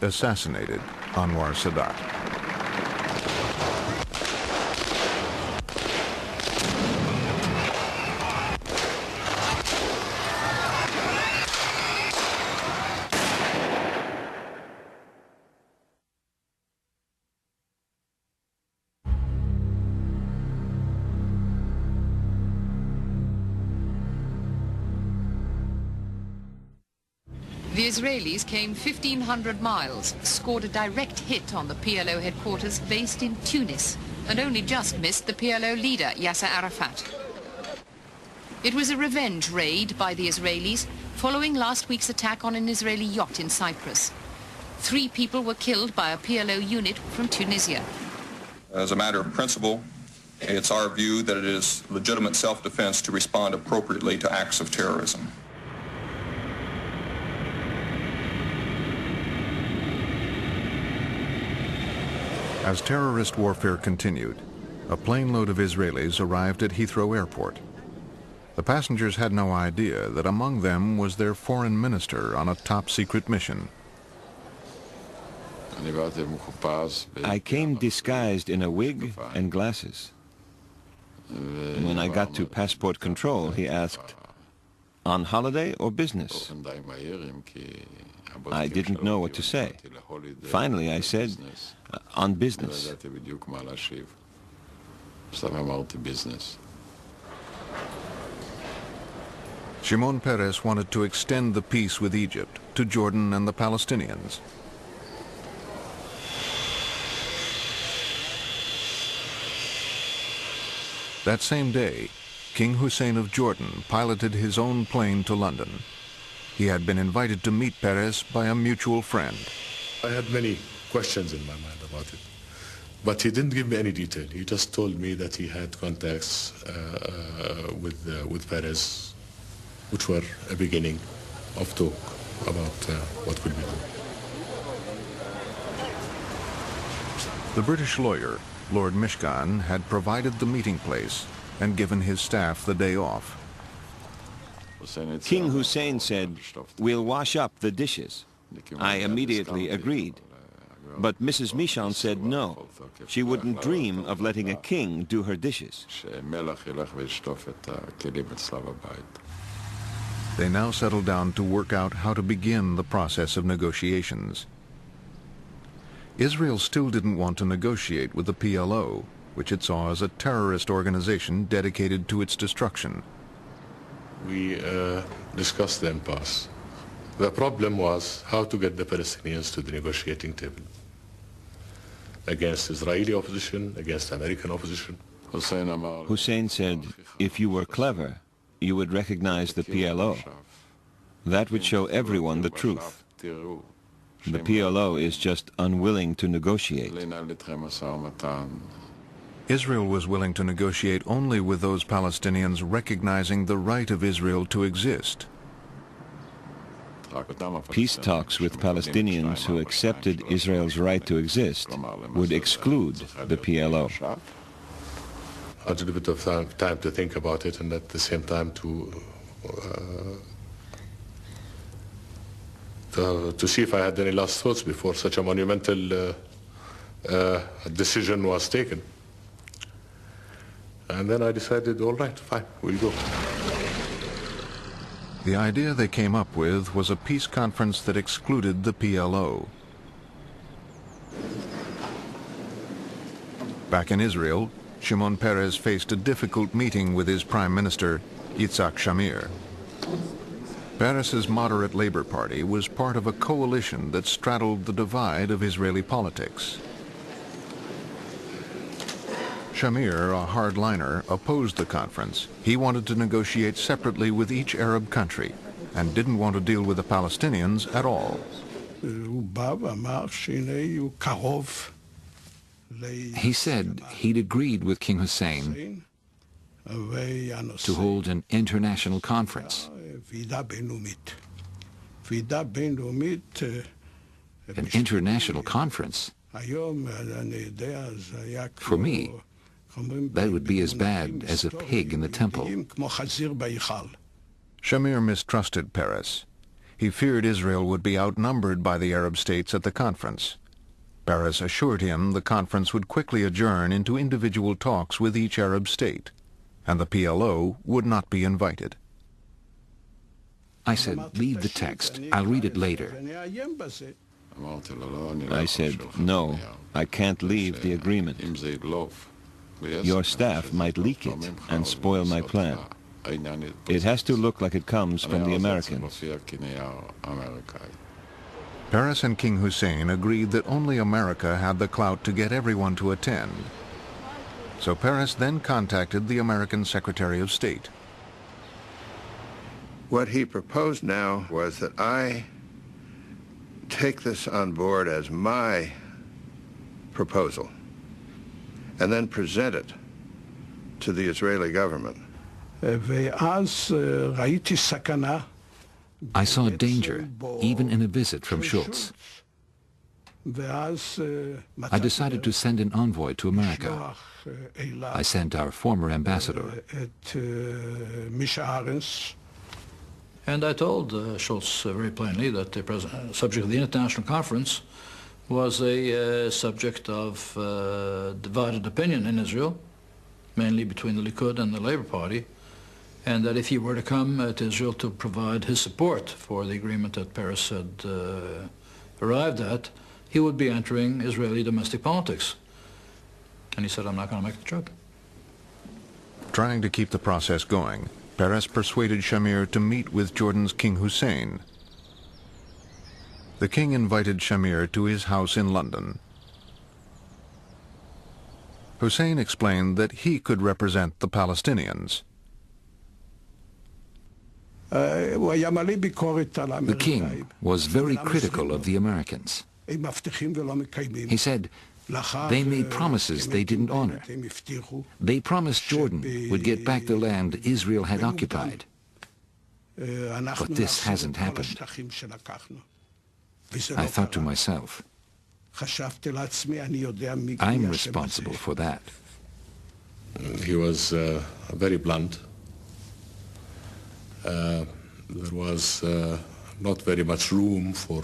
assassinated Anwar Sadat. The Israelis came 1,500 miles, scored a direct hit on the PLO headquarters based in Tunis, and only just missed the PLO leader, Yasser Arafat. It was a revenge raid by the Israelis following last week's attack on an Israeli yacht in Cyprus. 3 people were killed by a PLO unit from Tunisia. As a matter of principle, it's our view that it is legitimate self-defense to respond appropriately to acts of terrorism. As terrorist warfare continued, a plane load of Israelis arrived at Heathrow Airport. The passengers had no idea that among them was their foreign minister on a top-secret mission. I came disguised in a wig and glasses. When I got to passport control, he asked, "On holiday or business?" I didn't know what to say. Finally, I said, "On business." Shimon Peres wanted to extend the peace with Egypt to Jordan and the Palestinians. That same day, King Hussein of Jordan piloted his own plane to London. He had been invited to meet Peres by a mutual friend. I had many questions in my mind about it, but he didn't give me any detail. He just told me that he had contacts with Peres, which were a beginning of talk about what will be done. The British lawyer, Lord Mishkan, had provided the meeting place and given his staff the day off. King Hussein said, "We'll wash up the dishes." I immediately agreed. But Mrs. Mishkan said no. She wouldn't dream of letting a king do her dishes. They now settled down to work out how to begin the process of negotiations. Israel still didn't want to negotiate with the PLO, which it saw as a terrorist organization dedicated to its destruction. We discussed the impasse. The problem was how to get the Palestinians to the negotiating table against Israeli opposition, against American opposition. Hussein said, if you were clever, you would recognize the PLO. That would show everyone the truth. The PLO is just unwilling to negotiate. Israel was willing to negotiate only with those Palestinians recognizing the right of Israel to exist. Peace talks with Palestinians who accepted Israel's right to exist would exclude the PLO. I had a bit of time to think about it, and at the same time to see if I had any last thoughts before such a monumental decision was taken. And then I decided, all right, fine, we'll go. The idea they came up with was a peace conference that excluded the PLO. Back in Israel, Shimon Peres faced a difficult meeting with his prime minister, Yitzhak Shamir. Peres's moderate Labor Party was part of a coalition that straddled the divide of Israeli politics. Shamir, a hardliner, opposed the conference. He wanted to negotiate separately with each Arab country and didn't want to deal with the Palestinians at all. He said he'd agreed with King Hussein to hold an international conference. An international conference? For me, that would be as bad as a pig in the temple. Shamir mistrusted Peres. He feared Israel would be outnumbered by the Arab states at the conference. Peres assured him the conference would quickly adjourn into individual talks with each Arab state, and the PLO would not be invited. I said, leave the text. I'll read it later. I said, no, I can't leave the agreement. Your staff might leak it and spoil my plan. It has to look like it comes from the Americans. Peres and King Hussein agreed that only America had the clout to get everyone to attend. So Peres then contacted the American Secretary of State. What he proposed now was that I take this on board as my proposal and then present it to the Israeli government. I saw danger, even in a visit from Schultz. I decided to send an envoy to America. I sent our former ambassador. And I told Schultz very plainly that the subject of the international conference was a subject of divided opinion in Israel, mainly between the Likud and the Labour Party, and that if he were to come to Israel to provide his support for the agreement that Peres had arrived at, he would be entering Israeli domestic politics. And he said, I'm not going to make the trip. Trying to keep the process going, Peres persuaded Shamir to meet with Jordan's King Hussein. The king invited Shamir to his house in London. Hussein explained that he could represent the Palestinians. The king was very critical of the Americans. He said, they made promises they didn't honor. They promised Jordan would get back the land Israel had occupied. But this hasn't happened. I thought to myself, I'm responsible for that. He was very blunt. There was not very much room for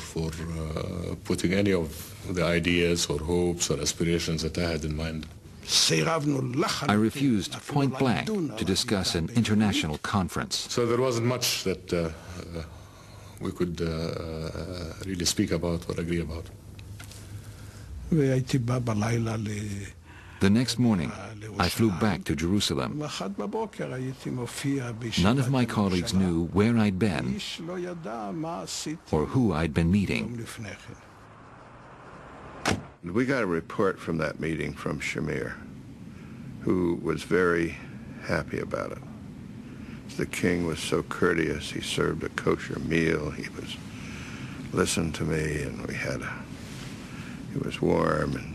putting any of the ideas or hopes or aspirations that I had in mind. I refused point blank to discuss an international conference. So there wasn't much that we could really speak about or agree about. The next morning, I flew back to Jerusalem. None of my colleagues knew where I'd been or who I'd been meeting. We got a report from that meeting from Shamir, who was very happy about it. The king was so courteous. He served a kosher meal. He listened to me, and he was warm and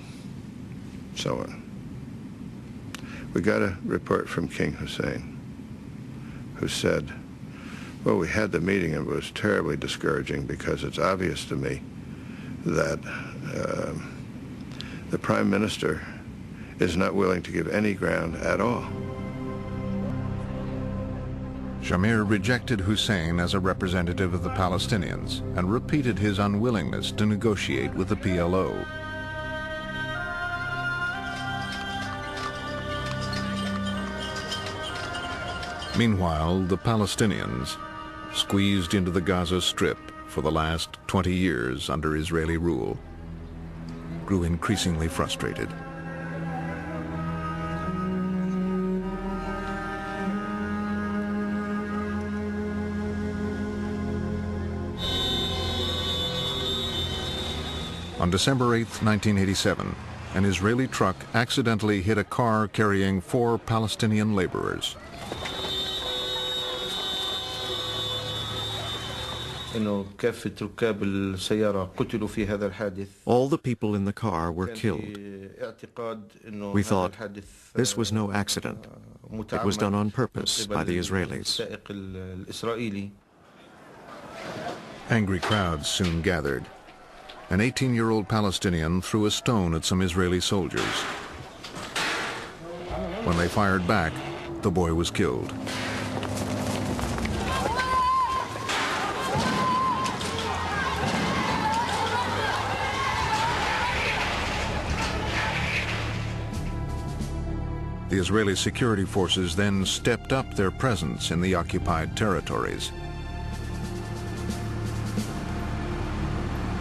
so on. We got a report from King Hussein, who said, well, we had the meeting and it was terribly discouraging because it's obvious to me that the Prime Minister is not willing to give any ground at all. Shamir rejected Hussein as a representative of the Palestinians and repeated his unwillingness to negotiate with the PLO. Meanwhile, the Palestinians, squeezed into the Gaza Strip for the last 20 years under Israeli rule, grew increasingly frustrated. On December 8, 1987, an Israeli truck accidentally hit a car carrying 4 Palestinian laborers. All the people in the car were killed. We thought this was no accident. It was done on purpose by the Israelis. Angry crowds soon gathered. An 18-year-old Palestinian threw a stone at some Israeli soldiers. When they fired back, the boy was killed. The Israeli security forces then stepped up their presence in the occupied territories.